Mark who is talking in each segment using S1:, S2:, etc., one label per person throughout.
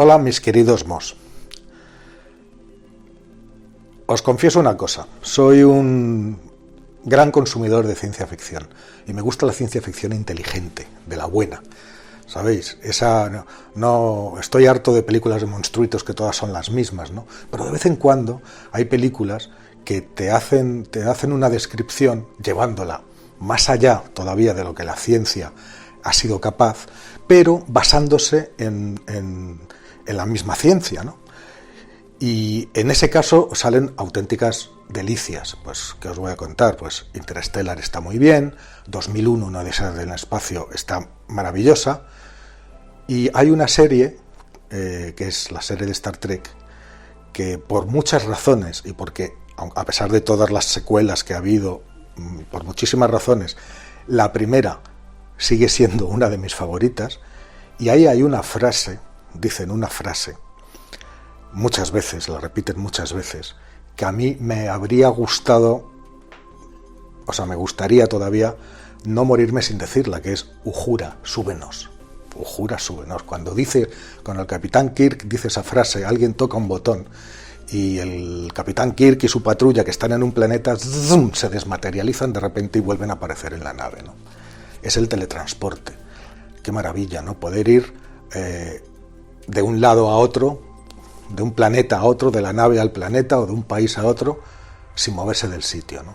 S1: Hola mis queridos mos. Os confieso una cosa, soy un gran consumidor de ciencia ficción y me gusta la ciencia ficción inteligente, de la buena, ¿sabéis? No estoy harto de películas de monstruitos que todas son las mismas, ¿no? Pero de vez en cuando hay películas que te hacen una descripción llevándola más allá todavía de lo que la ciencia ha sido capaz, pero basándose en la misma ciencia, ¿no? Y en ese caso salen auténticas delicias. Pues, ¿qué os voy a contar? Pues Interstellar está muy bien, 2001, una de esas del espacio, está maravillosa, y hay una serie, que es la serie de Star Trek, que por muchas razones, y porque a pesar de todas las secuelas que ha habido, por muchísimas razones, la primera sigue siendo una de mis favoritas, y ahí hay una frase, dicen una frase, muchas veces, la repiten muchas veces, que a mí me habría gustado, o sea, me gustaría todavía no morirme sin decirla, que es Uhura, súbenos. Uhura, súbenos. Cuando el Capitán Kirk dice esa frase, alguien toca un botón y el Capitán Kirk y su patrulla, que están en un planeta, ¡zum!, se desmaterializan de repente y vuelven a aparecer en la nave, ¿no? Es el teletransporte. Qué maravilla, ¿no? Poder ir de un lado a otro, de un planeta a otro, de la nave al planeta o de un país a otro, sin moverse del sitio, ¿no?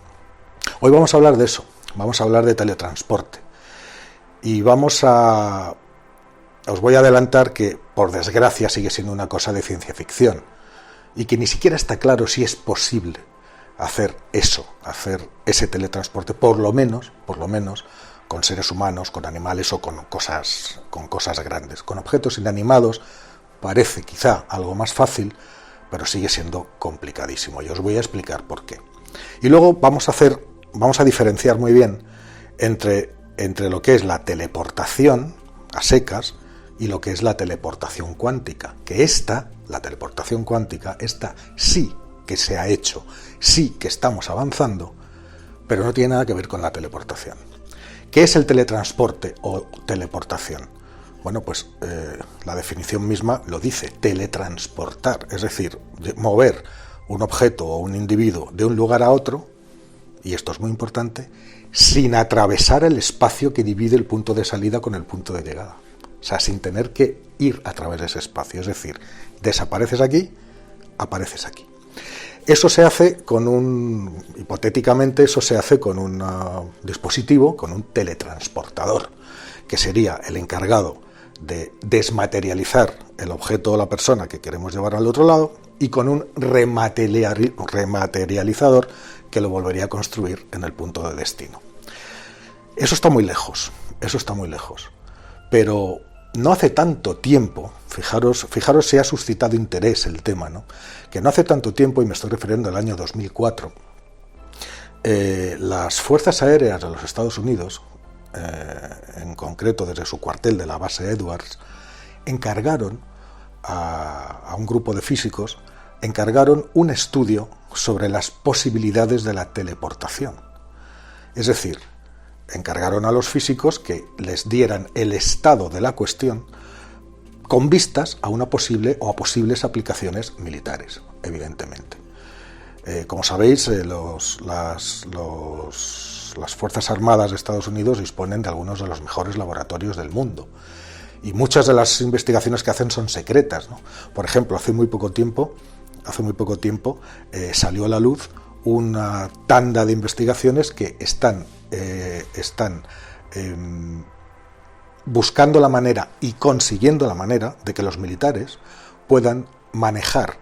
S1: Hoy vamos a hablar de eso, vamos a hablar de teletransporte. Y os voy a adelantar que, por desgracia, sigue siendo una cosa de ciencia ficción, y que ni siquiera está claro si es posible hacer eso, hacer ese teletransporte, por lo menos, con seres humanos, con animales o con cosas grandes. Con objetos inanimados parece quizá algo más fácil, pero sigue siendo complicadísimo, y os voy a explicar por qué. Y luego vamos a diferenciar muy bien entre lo que es la teleportación a secas y lo que es la teleportación cuántica, que la teleportación cuántica, esta sí que se ha hecho, sí que estamos avanzando, pero no tiene nada que ver con la teleportación. ¿Qué es el teletransporte o teleportación? Bueno, pues la definición misma lo dice, teletransportar, es decir, mover un objeto o un individuo de un lugar a otro, y esto es muy importante, sin atravesar el espacio que divide el punto de salida con el punto de llegada. O sea, sin tener que ir a través de ese espacio, es decir, desapareces aquí, apareces aquí. Eso se hace hipotéticamente, eso se hace con un dispositivo, con un teletransportador, que sería el encargado de desmaterializar el objeto o la persona que queremos llevar al otro lado, y con un rematerializador que lo volvería a construir en el punto de destino. Eso está muy lejos, pero no hace tanto tiempo, fijaros si ha suscitado interés el tema, ¿no? Que no hace tanto tiempo, y me estoy refiriendo al año 2004, las Fuerzas Aéreas de los Estados Unidos, en concreto desde su cuartel de la base Edwards, encargaron a un grupo de físicos, un estudio sobre las posibilidades de la teleportación. Es decir, encargaron a los físicos que les dieran el estado de la cuestión con vistas a una posible o a posibles aplicaciones militares, evidentemente. Como sabéis, las Fuerzas Armadas de Estados Unidos disponen de algunos de los mejores laboratorios del mundo, y muchas de las investigaciones que hacen son secretas, ¿no? Por ejemplo, hace muy poco tiempo salió a la luz una tanda de investigaciones que están buscando la manera y consiguiendo la manera de que los militares puedan manejar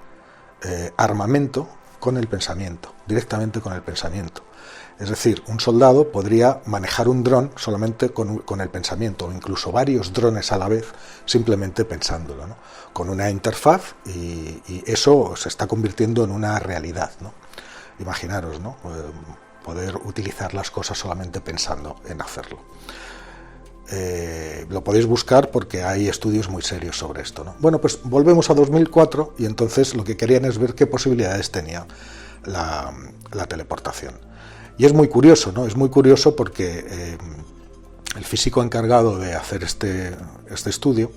S1: armamento con el pensamiento, directamente con el pensamiento. Es decir, un soldado podría manejar un dron solamente con el pensamiento, o incluso varios drones a la vez, simplemente pensándolo, ¿no? Con una interfaz, y eso se está convirtiendo en una realidad, ¿no? Imaginaros, ¿no? Poder utilizar las cosas solamente pensando en hacerlo. Lo podéis buscar porque hay estudios muy serios sobre esto, ¿no? Bueno, pues volvemos a 2004, y entonces lo que querían es ver qué posibilidades tenía la teleportación. Y es muy curioso, ¿no? Es muy curioso porque el físico encargado de hacer este estudio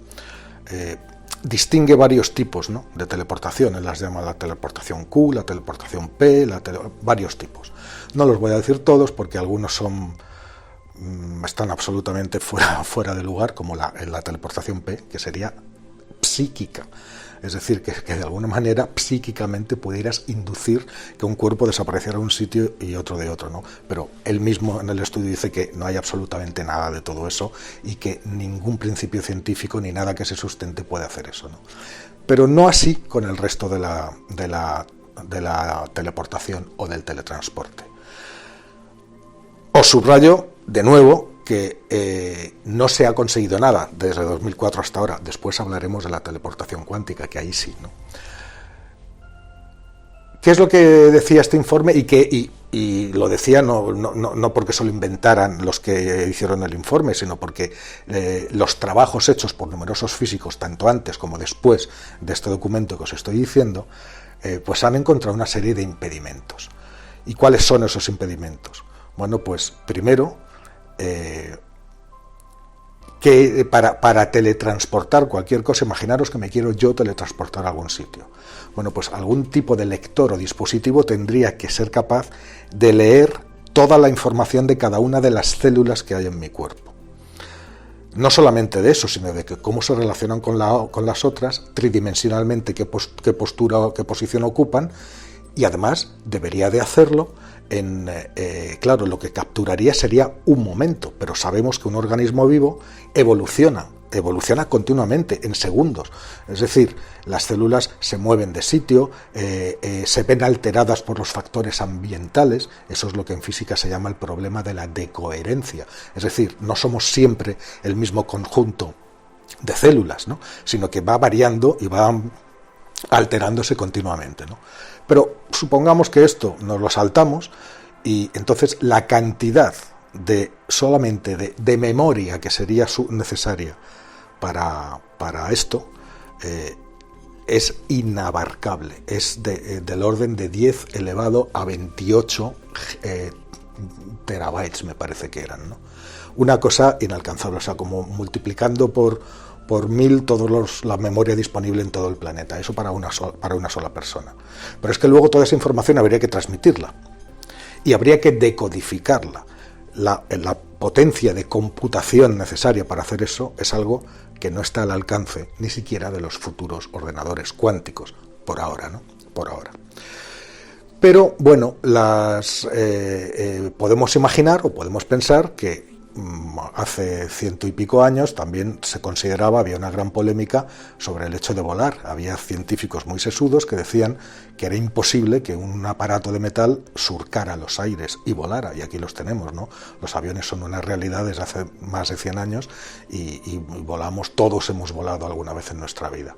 S1: distingue varios tipos, ¿no?, de teleportación. Él las llama la teleportación Q, la teleportación P, varios tipos. No los voy a decir todos porque algunos están absolutamente fuera de lugar, como la teleportación P, que sería psíquica. Es decir, que de alguna manera psíquicamente pudieras inducir que un cuerpo desapareciera de un sitio y otro de otro, ¿no? Pero él mismo en el estudio dice que no hay absolutamente nada de todo eso y que ningún principio científico ni nada que se sustente puede hacer eso, ¿no? Pero no así con el resto de la teleportación o del teletransporte. Os subrayo de nuevo que no se ha conseguido nada desde 2004 hasta ahora. Después hablaremos de la teleportación cuántica, que ahí sí, ¿no? ¿Qué es lo que decía este informe? Y lo decía no porque se lo inventaran los que hicieron el informe, sino porque los trabajos hechos por numerosos físicos, tanto antes como después de este documento que os estoy diciendo, pues han encontrado una serie de impedimentos. ¿Y cuáles son esos impedimentos? Bueno, pues primero, que para teletransportar cualquier cosa, imaginaros que me quiero yo teletransportar a algún sitio. Bueno, pues algún tipo de lector o dispositivo tendría que ser capaz de leer toda la información de cada una de las células que hay en mi cuerpo. No solamente de eso, sino de que cómo se relacionan con las otras, tridimensionalmente qué postura o qué posición ocupan, y además debería de hacerlo claro, lo que capturaría sería un momento, pero sabemos que un organismo vivo evoluciona continuamente, en segundos. Es decir, las células se mueven de sitio, se ven alteradas por los factores ambientales. Eso es lo que en física se llama el problema de la decoherencia. Es decir, no somos siempre el mismo conjunto de células, ¿no?, sino que va variando y va alterándose continuamente, ¿no? Pero supongamos que esto nos lo saltamos y entonces la cantidad solamente de memoria que sería necesaria para esto es inabarcable, es del orden de 10 elevado a 28 terabytes, me parece que eran, ¿no? Una cosa inalcanzable, o sea, como multiplicando por 1000 la memoria disponible en todo el planeta. Eso para una sola persona. Pero es que luego toda esa información habría que transmitirla y habría que decodificarla. La potencia de computación necesaria para hacer eso es algo que no está al alcance ni siquiera de los futuros ordenadores cuánticos, por ahora, ¿no? Por ahora. Pero bueno, podemos imaginar o podemos pensar que hace 100 y pico años también se consideraba, había una gran polémica sobre el hecho de volar. Había científicos muy sesudos que decían que era imposible que un aparato de metal surcara los aires y volara, y aquí los tenemos, ¿no? Los aviones son una realidad desde hace más de 100 años y volamos, todos hemos volado alguna vez en nuestra vida.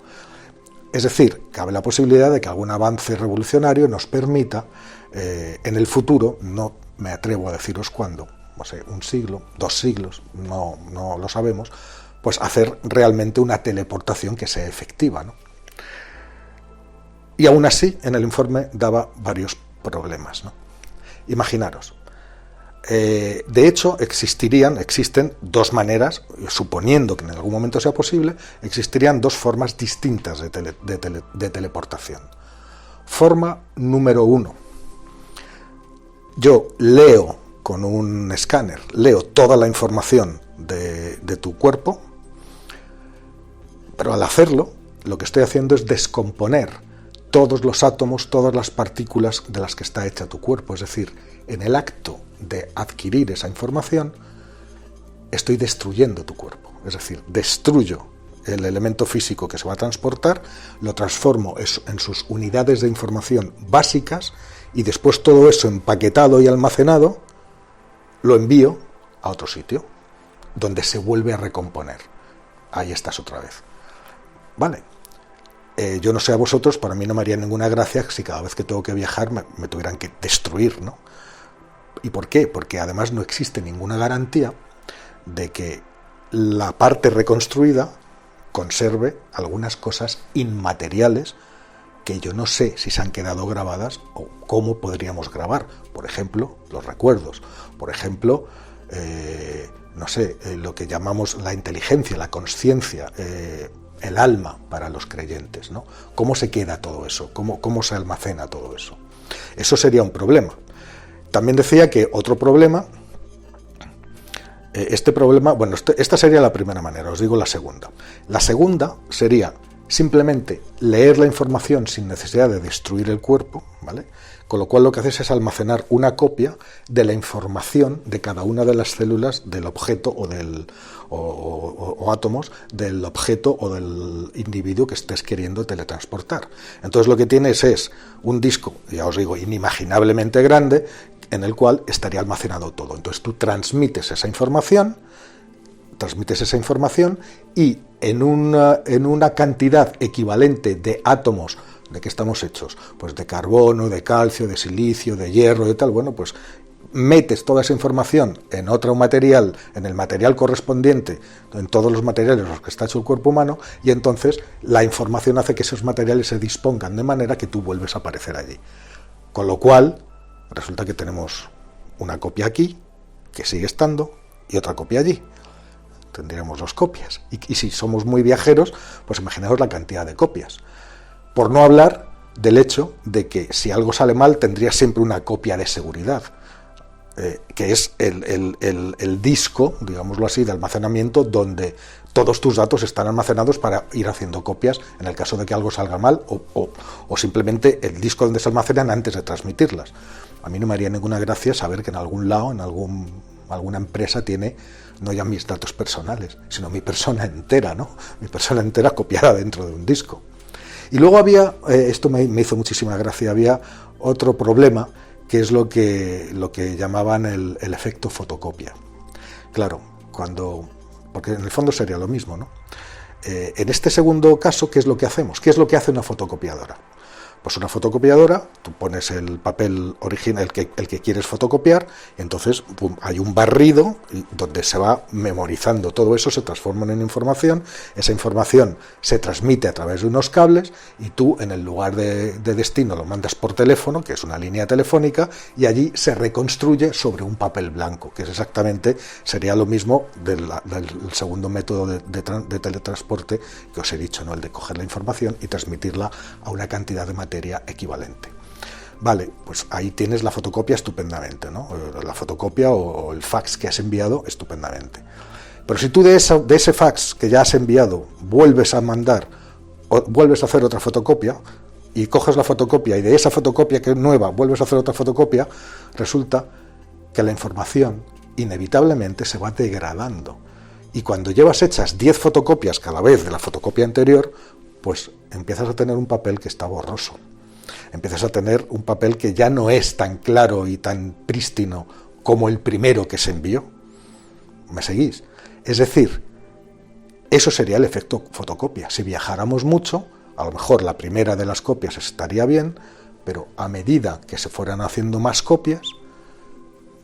S1: Es decir, cabe la posibilidad de que algún avance revolucionario nos permita en el futuro, no me atrevo a deciros cuándo, no sé, 1 siglo, 2 siglos, no lo sabemos, pues hacer realmente una teleportación que sea efectiva, ¿no? Y aún así, en el informe daba varios problemas, ¿no? Imaginaros, de hecho existen dos maneras, suponiendo que en algún momento sea posible, existirían dos formas distintas de teleportación. Forma número 1. Yo leo con un escáner, leo toda la información de tu cuerpo, pero al hacerlo, lo que estoy haciendo es descomponer todos los átomos, todas las partículas de las que está hecha tu cuerpo. Es decir, en el acto de adquirir esa información, estoy destruyendo tu cuerpo. Es decir, destruyo el elemento físico que se va a transportar, lo transformo en sus unidades de información básicas, y después todo eso empaquetado y almacenado lo envío a otro sitio, donde se vuelve a recomponer. Ahí estás otra vez. Vale. Yo no sé a vosotros, para mí no me haría ninguna gracia si cada vez que tengo que viajar me tuvieran que destruir, ¿no? ¿Y por qué? Porque además no existe ninguna garantía de que la parte reconstruida conserve algunas cosas inmateriales que yo no sé si se han quedado grabadas o cómo podríamos grabar. Por ejemplo, los recuerdos. Por ejemplo, no sé, lo que llamamos la inteligencia, la consciencia. el alma para los creyentes, ¿no? ¿Cómo se queda todo eso? ¿Cómo se almacena todo eso? Eso sería un problema. También decía que otro problema, esta sería la primera manera, os digo la segunda. La segunda sería simplemente leer la información sin necesidad de destruir el cuerpo, ¿vale? Con lo cual lo que haces es almacenar una copia de la información de cada una de las células del objeto o átomos del objeto o del individuo que estés queriendo teletransportar. Entonces lo que tienes es un disco, ya os digo, inimaginablemente grande, en el cual estaría almacenado todo. Entonces tú transmites esa información y en una cantidad equivalente de átomos. ¿De qué estamos hechos? Pues de carbono, de calcio, de silicio, de hierro, de tal. Bueno, pues metes toda esa información en otro material, en el material correspondiente, en todos los materiales en los que está hecho el cuerpo humano, y entonces la información hace que esos materiales se dispongan de manera que tú vuelves a aparecer allí. Con lo cual, resulta que tenemos una copia aquí, que sigue estando, y otra copia allí. Tendríamos 2 copias. Y si somos muy viajeros, pues imaginaos la cantidad de copias. Por no hablar del hecho de que si algo sale mal tendría siempre una copia de seguridad, que es el disco, digámoslo así, de almacenamiento donde todos tus datos están almacenados para ir haciendo copias en el caso de que algo salga mal o simplemente el disco donde se almacenan antes de transmitirlas. A mí no me haría ninguna gracia saber que en algún lado, en alguna empresa tiene no ya mis datos personales, sino mi persona entera, ¿no? Mi persona entera copiada dentro de un disco. Y luego había, esto me hizo muchísima gracia, había otro problema, que es lo que llamaban el efecto fotocopia. Claro, porque en el fondo sería lo mismo, ¿no? En este segundo caso, ¿qué es lo que hacemos? ¿Qué es lo que hace una fotocopiadora? Pues una fotocopiadora, tú pones el papel original, el que quieres fotocopiar, y entonces hay un barrido donde se va memorizando todo eso, se transforma en información, esa información se transmite a través de unos cables, y tú en el lugar de destino lo mandas por teléfono, que es una línea telefónica, y allí se reconstruye sobre un papel blanco, que es exactamente, sería lo mismo del segundo método de teletransporte que os he dicho, ¿no? El de coger la información y transmitirla a una cantidad de materia equivalente. Vale, pues ahí tienes la fotocopia estupendamente, ¿no? La fotocopia o el fax que has enviado estupendamente. Pero si tú de ese fax que ya has enviado vuelves a mandar, o vuelves a hacer otra fotocopia, y coges la fotocopia y de esa fotocopia que es nueva vuelves a hacer otra fotocopia, resulta que la información inevitablemente se va degradando. Y cuando llevas hechas 10 fotocopias cada vez de la fotocopia anterior, pues empiezas a tener un papel que está borroso. Empiezas a tener un papel que ya no es tan claro y tan prístino como el primero que se envió. ¿Me seguís? Es decir, eso sería el efecto fotocopia. Si viajáramos mucho, a lo mejor la primera de las copias estaría bien, pero a medida que se fueran haciendo más copias,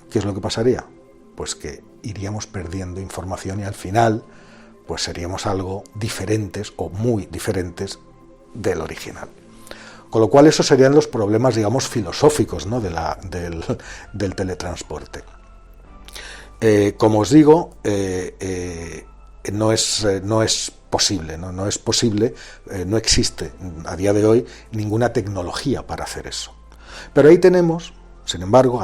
S1: ¿qué es lo que pasaría? Pues que iríamos perdiendo información y al final pues seríamos algo diferentes o muy diferentes del original. Con lo cual esos serían los problemas, digamos, filosóficos, ¿no? del teletransporte. Como os digo, no es posible, no es posible, no existe a día de hoy ninguna tecnología para hacer eso. Pero ahí tenemos, sin embargo,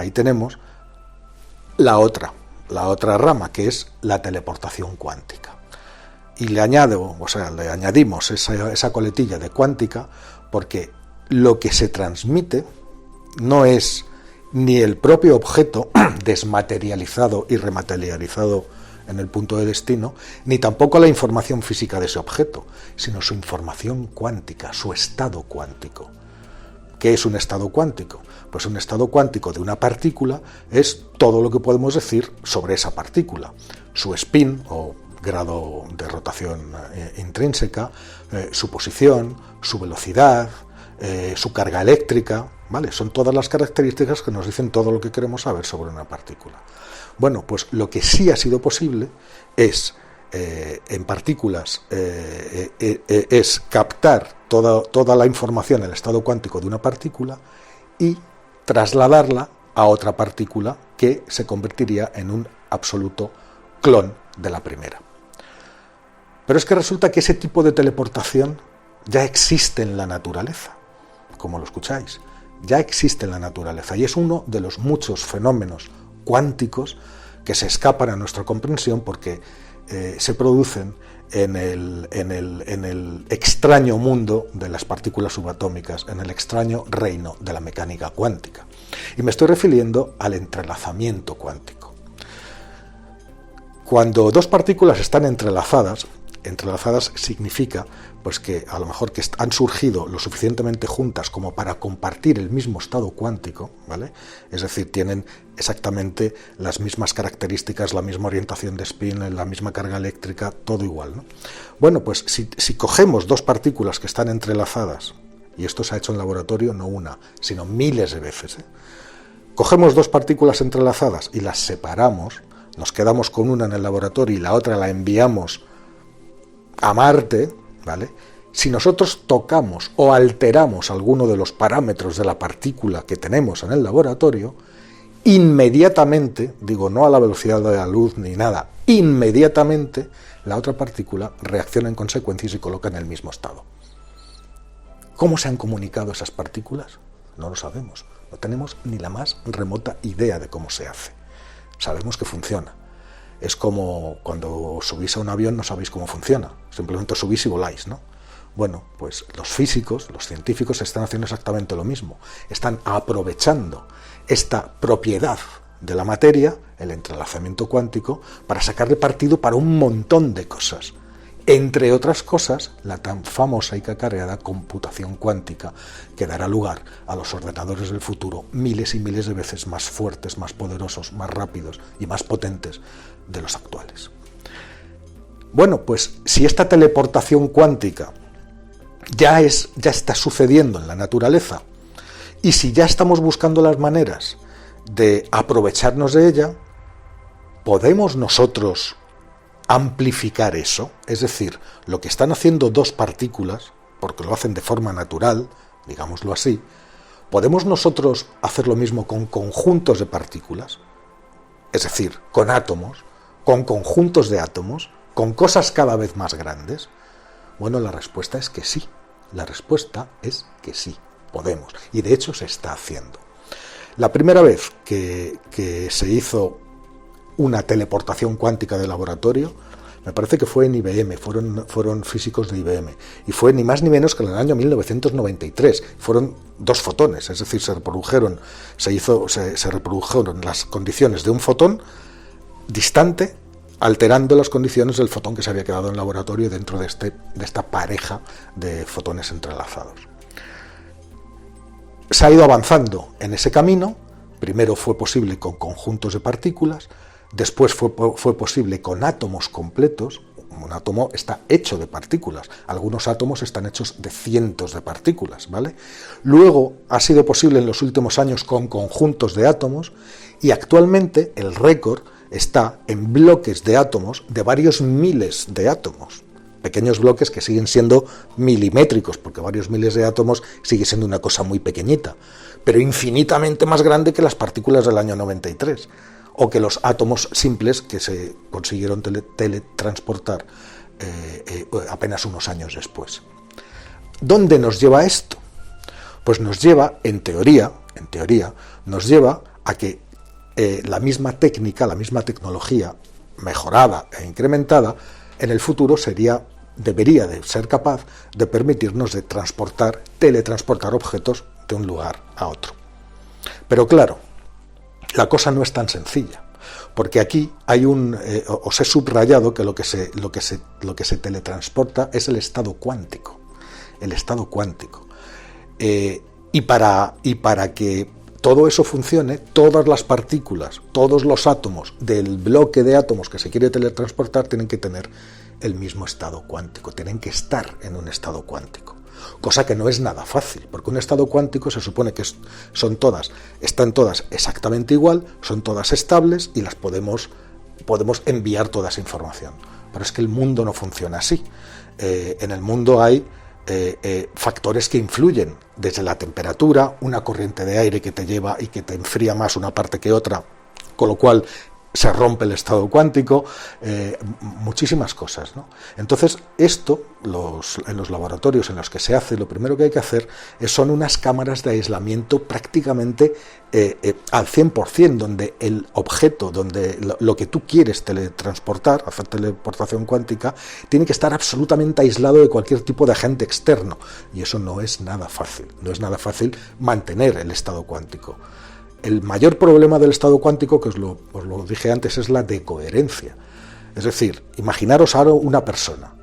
S1: la otra rama, que es la teleportación cuántica. Y le añadimos esa coletilla de cuántica porque lo que se transmite no es ni el propio objeto desmaterializado y rematerializado en el punto de destino, ni tampoco la información física de ese objeto, sino su información cuántica, su estado cuántico. ¿Qué es un estado cuántico? Pues un estado cuántico de una partícula es todo lo que podemos decir sobre esa partícula. Su spin o grado de rotación intrínseca, su posición, su velocidad, su carga eléctrica, ¿vale? Son todas las características que nos dicen todo lo que queremos saber sobre una partícula. Bueno, pues lo que sí ha sido posible es, en partículas, es captar toda la información, el estado cuántico de una partícula y trasladarla a otra partícula que se convertiría en un absoluto clon de la primera. Pero es que resulta que ese tipo de teleportación ya existe en la naturaleza, como lo escucháis, ya existe en la naturaleza y es uno de los muchos fenómenos cuánticos que se escapan a nuestra comprensión porque se producen en el extraño mundo de las partículas subatómicas, en el extraño reino de la mecánica cuántica. Y me estoy refiriendo al entrelazamiento cuántico. Cuando dos partículas están entrelazadas significa pues que a lo mejor que han surgido lo suficientemente juntas como para compartir el mismo estado cuántico, ¿vale? Es decir, tienen exactamente las mismas características, la misma orientación de spin, la misma carga eléctrica, todo igual, ¿no? Bueno, pues si cogemos dos partículas que están entrelazadas, y esto se ha hecho en laboratorio no una, sino miles de veces, cogemos dos partículas entrelazadas y las separamos, nos quedamos con una en el laboratorio y la otra la enviamos a Marte, ¿vale? Si nosotros tocamos o alteramos alguno de los parámetros de la partícula que tenemos en el laboratorio, inmediatamente, digo, no a la velocidad de la luz ni nada, inmediatamente la otra partícula reacciona en consecuencia y se coloca en el mismo estado. ¿Cómo se han comunicado esas partículas? No lo sabemos, no tenemos ni la más remota idea de cómo se hace. Sabemos que funciona. Es como cuando subís a un avión no sabéis cómo funciona, simplemente subís y voláis, ¿no? Bueno, pues los físicos, los científicos están haciendo exactamente lo mismo. Están aprovechando esta propiedad de la materia, el entrelazamiento cuántico, para sacarle partido para un montón de cosas. Entre otras cosas, la tan famosa y cacareada computación cuántica, que dará lugar a los ordenadores del futuro miles y miles de veces más fuertes, más poderosos, más rápidos y más potentes de los actuales. Bueno, pues si esta teleportación cuántica ya está sucediendo en la naturaleza y si ya estamos buscando las maneras de aprovecharnos de ella, ¿podemos nosotros amplificar eso? Es decir, lo que están haciendo dos partículas, porque lo hacen de forma natural, digámoslo así, ¿podemos nosotros hacer lo mismo con conjuntos de partículas? Es decir, con átomos, con conjuntos de átomos, con cosas cada vez más grandes. Bueno, la respuesta es que sí. La respuesta es que sí, podemos. Y de hecho se está haciendo. La primera vez que se hizo una teleportación cuántica de laboratorio, me parece que fue en IBM, fueron físicos de IBM, y fue ni más ni menos que en el año 1993, fueron dos fotones, es decir, se reprodujeron las condiciones de un fotón distante, alterando las condiciones del fotón que se había quedado en el laboratorio dentro de esta pareja de fotones entrelazados. Se ha ido avanzando en ese camino. Primero fue posible con conjuntos de partículas, después fue posible con átomos completos. Un átomo está hecho de partículas, algunos átomos están hechos de cientos de partículas, ¿vale? Luego ha sido posible en los últimos años con conjuntos de átomos y actualmente el récord está en bloques de átomos de varios miles de átomos. Pequeños bloques que siguen siendo milimétricos, porque varios miles de átomos sigue siendo una cosa muy pequeñita, pero infinitamente más grande que las partículas del año 93, o que los átomos simples que se consiguieron teletransportar apenas unos años después. ¿Dónde nos lleva esto? Pues nos lleva, en teoría, nos lleva a que la misma técnica, la misma tecnología mejorada e incrementada, en el futuro debería de ser capaz de permitirnos de teletransportar objetos de un lugar a otro. Pero claro, la cosa no es tan sencilla, porque aquí hay os he subrayado que lo que se teletransporta es el estado cuántico. El estado cuántico. Y para que todo eso funcione, todas las partículas, todos los átomos del bloque de átomos que se quiere teletransportar tienen que tener el mismo estado cuántico, tienen que estar en un estado cuántico, cosa que no es nada fácil, porque un estado cuántico se supone que están todas exactamente igual, son todas estables y las podemos enviar toda esa información. Pero es que el mundo no funciona así. En el mundo hay factores que influyen, desde la temperatura, una corriente de aire que te lleva y que te enfría más una parte que otra, con lo cual se rompe el estado cuántico, muchísimas cosas, ¿no? Entonces, esto, en los laboratorios en los que se hace, lo primero que hay que hacer son unas cámaras de aislamiento prácticamente al 100%, donde el objeto, donde lo que tú quieres teletransportar, hacer teleportación cuántica, tiene que estar absolutamente aislado de cualquier tipo de agente externo. Y eso no es nada fácil, no es nada fácil mantener el estado cuántico. El mayor problema del estado cuántico, que os lo dije antes, es la decoherencia. Es decir, imaginaros ahora una persona,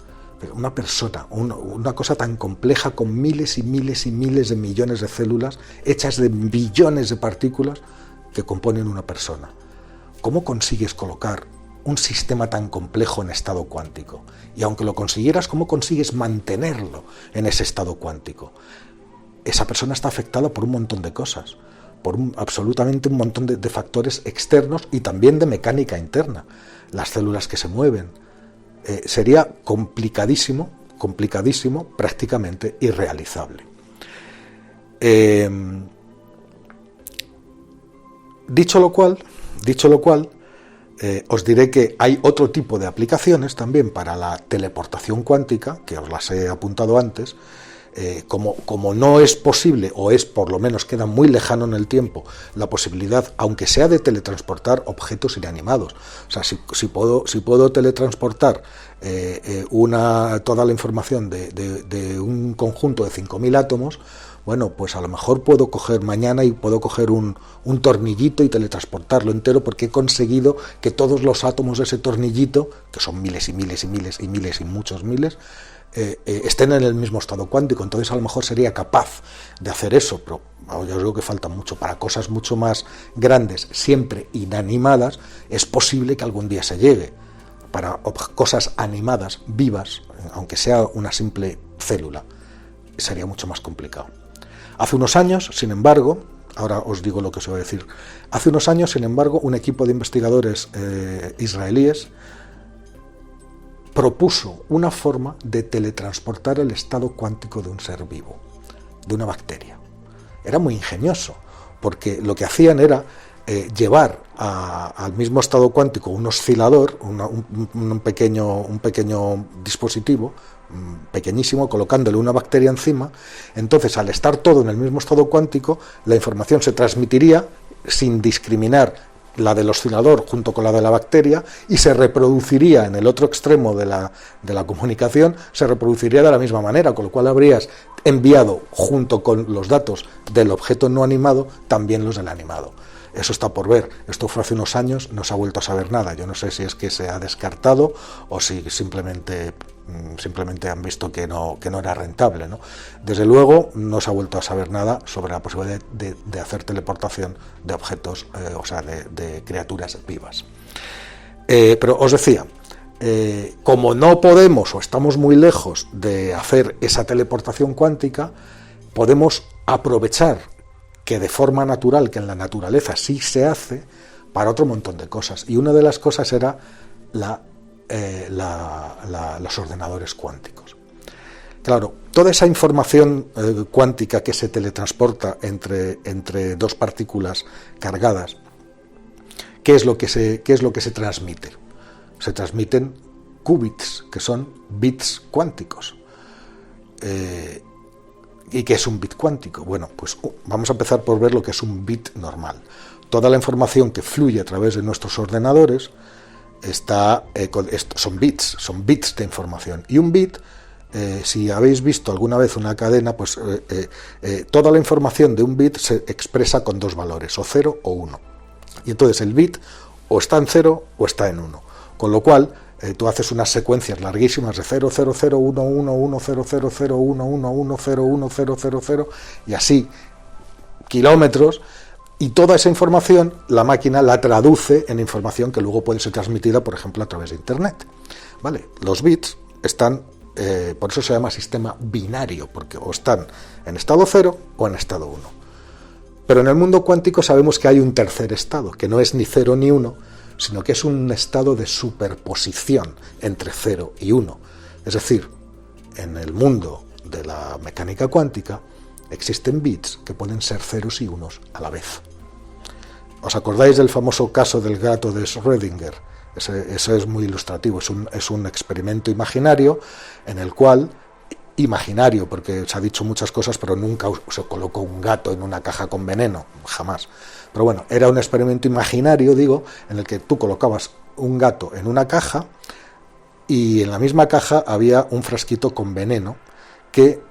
S1: una cosa tan compleja con miles y miles y miles de millones de células hechas de billones de partículas que componen una persona. ¿Cómo consigues colocar un sistema tan complejo en estado cuántico? Y aunque lo consiguieras, ¿cómo consigues mantenerlo en ese estado cuántico? Esa persona está afectada por un montón de cosas, por absolutamente un montón de factores externos y también de mecánica interna. Las células que se mueven. Sería complicadísimo, prácticamente irrealizable. Dicho lo cual, os diré que hay otro tipo de aplicaciones también para la teleportación cuántica, que os las he apuntado antes. Como no es posible, o es por lo menos queda muy lejano en el tiempo, la posibilidad, aunque sea de teletransportar objetos inanimados. O sea, si puedo teletransportar toda la información de un conjunto de 5.000 átomos, bueno, pues a lo mejor puedo coger mañana y puedo coger un tornillito y teletransportarlo entero, porque he conseguido que todos los átomos de ese tornillito, que son miles y miles y miles y miles y muchos miles, estén en el mismo estado cuántico. Entonces a lo mejor sería capaz de hacer eso, pero yo creo que falta mucho. Para cosas mucho más grandes, siempre inanimadas, es posible que algún día se llegue. Para cosas animadas, vivas, aunque sea una simple célula, sería mucho más complicado. Hace unos años, sin embargo, ahora os digo lo que os voy a decir, hace unos años, sin embargo, un equipo de investigadores israelíes propuso una forma de teletransportar el estado cuántico de un ser vivo, de una bacteria. Era muy ingenioso, porque lo que hacían era llevar al mismo estado cuántico un oscilador, un pequeño dispositivo, pequeñísimo, colocándole una bacteria encima. Entonces, al estar todo en el mismo estado cuántico, la información se transmitiría sin discriminar la del oscilador junto con la de la bacteria, y se reproduciría en el otro extremo de la comunicación, se reproduciría de la misma manera, con lo cual habrías enviado junto con los datos del objeto no animado también los del animado. Eso está por ver. Esto fue hace unos años, no se ha vuelto a saber nada. Yo no sé si es que se ha descartado o si simplemente han visto que no era rentable, ¿no? Desde luego no se ha vuelto a saber nada sobre la posibilidad de hacer teleportación de objetos, o sea, de criaturas vivas. Pero os decía, como no podemos o estamos muy lejos de hacer esa teleportación cuántica, podemos aprovechar que de forma natural, que en la naturaleza sí se hace, para otro montón de cosas. Y una de las cosas era los ordenadores cuánticos. Claro, toda esa información cuántica que se teletransporta entre dos partículas cargadas, ¿qué es lo que se transmite? Se transmiten qubits, que son bits cuánticos. ¿Y qué es un bit cuántico? Bueno, pues vamos a empezar por ver lo que es un bit normal. Toda la información que fluye a través de nuestros ordenadores son bits de información. Y un bit, si habéis visto alguna vez una cadena, pues toda la información de un bit se expresa con dos valores, o 0 o 1. Y entonces el bit o está en 0 o está en 1. Con lo cual, tú haces unas secuencias larguísimas de 0, 0, 0, 1, 1, 1, 0, 0, 0, 1, 1, 1, 0, 1, 0, 0, 0, y así kilómetros, y toda esa información la máquina la traduce en información que luego puede ser transmitida, por ejemplo, a través de Internet. ¿Vale? Los bits están, por eso se llama sistema binario, porque o están en estado 0 o en estado 1. Pero en el mundo cuántico sabemos que hay un tercer estado, que no es ni 0 ni 1, sino que es un estado de superposición entre 0 y 1. Es decir, en el mundo de la mecánica cuántica existen bits que pueden ser ceros y unos a la vez. ¿Os acordáis del famoso caso del gato de Schrödinger? Eso es muy ilustrativo, es un experimento imaginario en el cual, imaginario, porque se ha dicho muchas cosas, pero nunca se colocó un gato en una caja con veneno, jamás. Pero bueno, era un experimento imaginario, digo, en el que tú colocabas un gato en una caja y en la misma caja había un frasquito con veneno que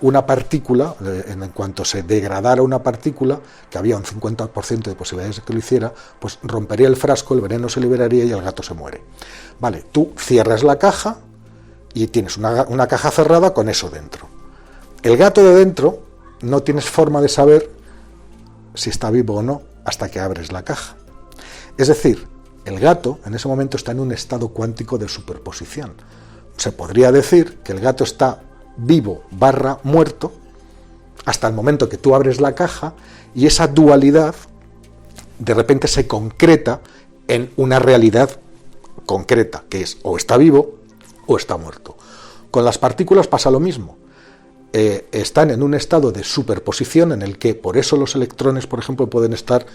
S1: una partícula, en cuanto se degradara una partícula, que había un 50% de posibilidades de que lo hiciera, pues rompería el frasco, el veneno se liberaría y el gato se muere. Vale, tú cierras la caja y tienes una caja cerrada con eso dentro. El gato de dentro no tienes forma de saber si está vivo o no hasta que abres la caja. Es decir, el gato en ese momento está en un estado cuántico de superposición. Se podría decir que el gato está vivo / muerto hasta el momento que tú abres la caja y esa dualidad de repente se concreta en una realidad concreta, que es o está vivo o está muerto. Con las partículas pasa lo mismo. Están en un estado de superposición en el que por eso los electrones, por ejemplo, pueden estar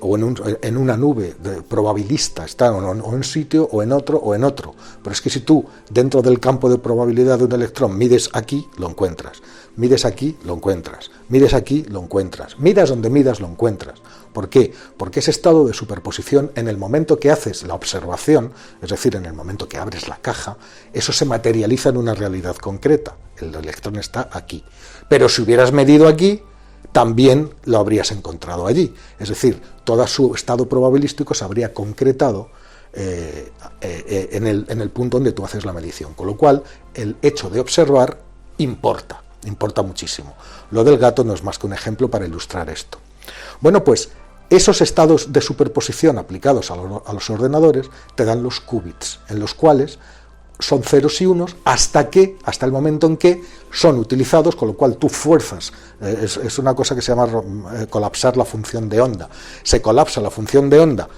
S1: o en una nube probabilista, están o en un sitio o en otro. Pero es que si tú dentro del campo de probabilidad de un electrón mides aquí, lo encuentras. Mides aquí, lo encuentras. Mides aquí, lo encuentras. Midas donde midas, lo encuentras. ¿Por qué? Porque ese estado de superposición, en el momento que haces la observación, es decir, en el momento que abres la caja, eso se materializa en una realidad concreta. El electrón está aquí. Pero si hubieras medido aquí, también lo habrías encontrado allí. Es decir, todo su estado probabilístico se habría concretado en el punto donde tú haces la medición. Con lo cual, el hecho de observar importa muchísimo. Lo del gato no es más que un ejemplo para ilustrar esto. Bueno, pues esos estados de superposición aplicados a los ordenadores te dan los qubits, en los cuales son ceros y unos hasta el momento en que son utilizados, con lo cual tú fuerzas, es una cosa que se llama colapsar la función de onda. Se colapsa la función de onda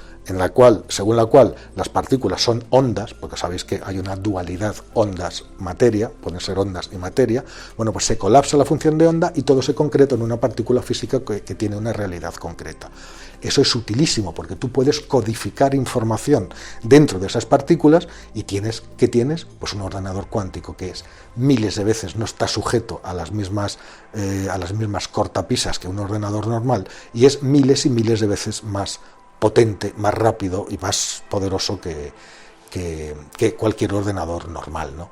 S1: según la cual las partículas son ondas, porque sabéis que hay una dualidad ondas-materia, pueden ser ondas y materia. Bueno, pues se colapsa la función de onda y todo se concreta en una partícula física que tiene una realidad concreta. Eso es utilísimo porque tú puedes codificar información dentro de esas partículas y tienes pues un ordenador cuántico que es miles de veces, no está sujeto a las mismas cortapisas que un ordenador normal y es miles y miles de veces más potente, más rápido y más poderoso que cualquier ordenador normal, ¿no?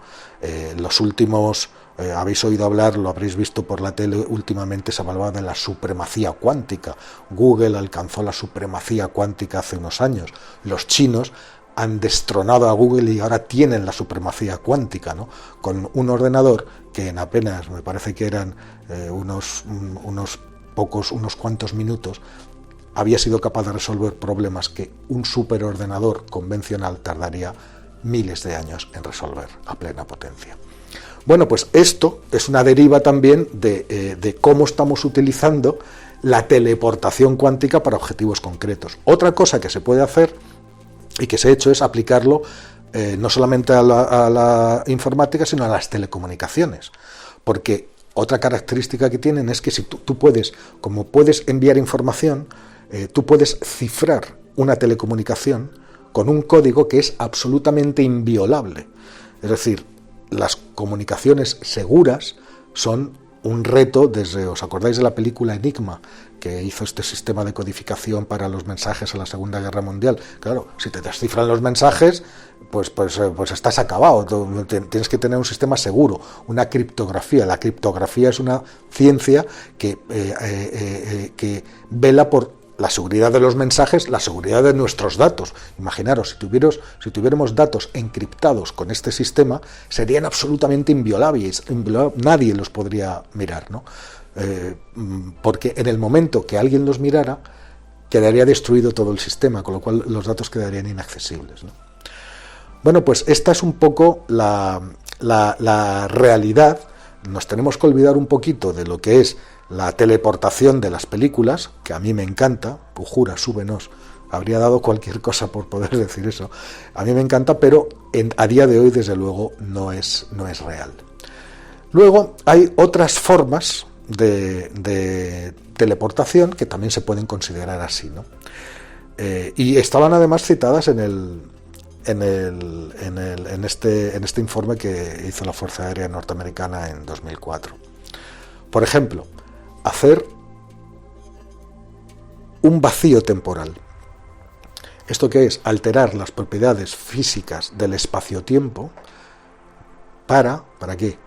S1: Los últimos, habéis oído hablar, lo habréis visto por la tele, últimamente se hablaba de la supremacía cuántica. Google alcanzó la supremacía cuántica hace unos años. Los chinos han destronado a Google y ahora tienen la supremacía cuántica, ¿no? Con un ordenador que en apenas, me parece que eran unos cuantos minutos, había sido capaz de resolver problemas que un superordenador convencional tardaría miles de años en resolver a plena potencia. Bueno, pues esto es una deriva también de cómo estamos utilizando la teleportación cuántica para objetivos concretos. Otra cosa que se puede hacer y que se ha hecho es aplicarlo no solamente a la informática, sino a las telecomunicaciones, porque otra característica que tienen es que si tú puedes, como puedes enviar información, tú puedes cifrar una telecomunicación con un código que es absolutamente inviolable. Es decir, las comunicaciones seguras son un reto ¿os acordáis de la película Enigma, que hizo este sistema de codificación para los mensajes a la Segunda Guerra Mundial? Claro, si te descifran los mensajes, pues estás acabado. Tienes que tener un sistema seguro, una criptografía. La criptografía es una ciencia que vela por la seguridad de los mensajes, la seguridad de nuestros datos. Imaginaros, si tuviéramos datos encriptados con este sistema, serían absolutamente inviolables, nadie los podría mirar, ¿no? Porque en el momento que alguien los mirara, quedaría destruido todo el sistema, con lo cual los datos quedarían inaccesibles, ¿no? Bueno, pues esta es un poco la realidad. Nos tenemos que olvidar un poquito de lo que es la teleportación de las películas, que a mí me encanta. Pujura, súbenos, habría dado cualquier cosa por poder decir eso. A mí me encanta, pero a día de hoy, desde luego, no es real. Luego hay otras formas de teleportación que también se pueden considerar así, ¿no? Y estaban además citadas en este informe que hizo la Fuerza Aérea Norteamericana en 2004. Por ejemplo, hacer un vacío temporal. ¿Esto qué es? Alterar las propiedades físicas del espacio-tiempo ¿para qué?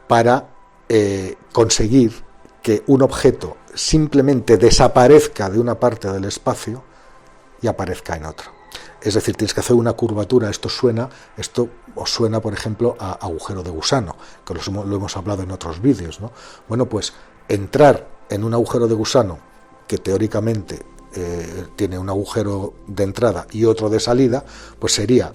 S1: Para conseguir que un objeto simplemente desaparezca de una parte del espacio y aparezca en otra. Es decir, tienes que hacer una curvatura. Esto os suena, por ejemplo, a agujero de gusano, que lo hemos hablado en otros vídeos, ¿no? Bueno, pues entrar en un agujero de gusano que teóricamente tiene un agujero de entrada y otro de salida, pues sería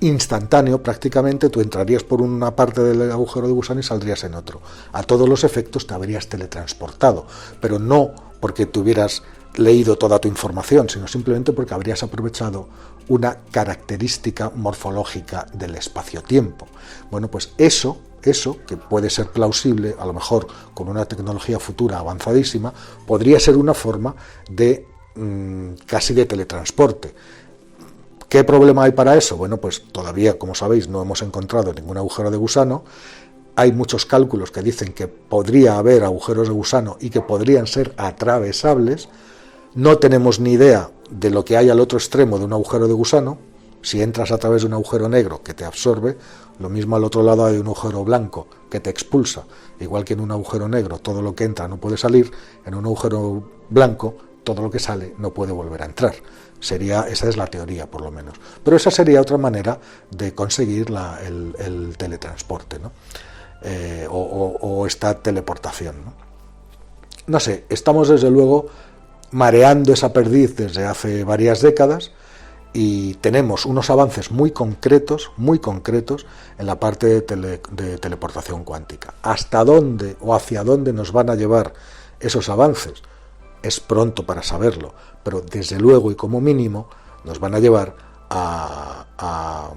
S1: instantáneo prácticamente. Tú entrarías por una parte del agujero de gusano y saldrías en otro. A todos los efectos te habrías teletransportado, pero no porque tuvieras leído toda tu información, sino simplemente porque habrías aprovechado una característica morfológica del espacio-tiempo. Bueno, pues eso que puede ser plausible, a lo mejor con una tecnología futura avanzadísima, podría ser una forma de casi de teletransporte. ¿Qué problema hay para eso? Bueno, pues todavía, como sabéis, no hemos encontrado ningún agujero de gusano. Hay muchos cálculos que dicen que podría haber agujeros de gusano y que podrían ser atravesables. No tenemos ni idea de lo que hay al otro extremo de un agujero de gusano. Si entras a través de un agujero negro que te absorbe, lo mismo al otro lado hay un agujero blanco que te expulsa. Igual que en un agujero negro todo lo que entra no puede salir, en un agujero blanco todo lo que sale no puede volver a entrar. Esa es la teoría, por lo menos. Pero esa sería otra manera de conseguir el teletransporte, ¿no? O esta teleportación, ¿no? No sé, estamos desde luego mareando esa perdiz desde hace varias décadas y tenemos unos avances muy concretos en la parte de teleportación cuántica. ¿Hasta dónde o hacia dónde nos van a llevar esos avances? Es pronto para saberlo, pero desde luego y como mínimo nos van a llevar a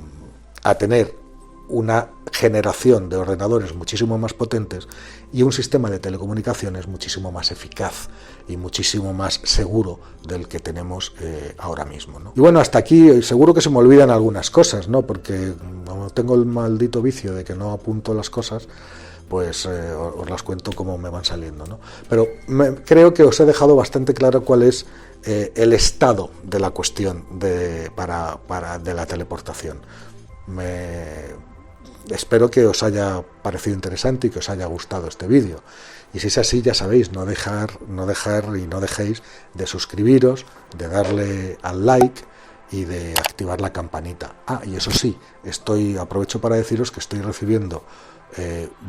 S1: tener una generación de ordenadores muchísimo más potentes y un sistema de telecomunicaciones muchísimo más eficaz y muchísimo más seguro del que tenemos ahora mismo, ¿no? Y bueno, hasta aquí seguro que se me olvidan algunas cosas, ¿no? Porque como tengo el maldito vicio de que no apunto las cosas, pues os las cuento como me van saliendo, ¿no? Pero creo que os he dejado bastante claro cuál es el estado de la cuestión de la teleportación. Espero que os haya parecido interesante y que os haya gustado este vídeo. Y si es así, ya sabéis, no dejéis de suscribiros, de darle al like y de activar la campanita. Y eso sí, aprovecho para deciros que estoy recibiendo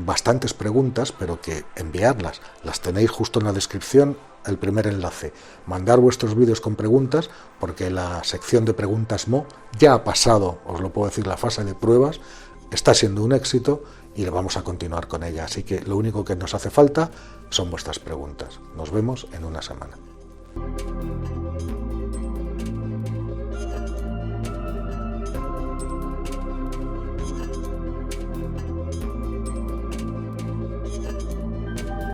S1: bastantes preguntas, pero que enviarlas, las tenéis justo en la descripción, el primer enlace. Mandar vuestros vídeos con preguntas, porque la sección de preguntas ya ha pasado, os lo puedo decir, la fase de pruebas, está siendo un éxito y vamos a continuar con ella. Así que lo único que nos hace falta son vuestras preguntas. Nos vemos en una semana.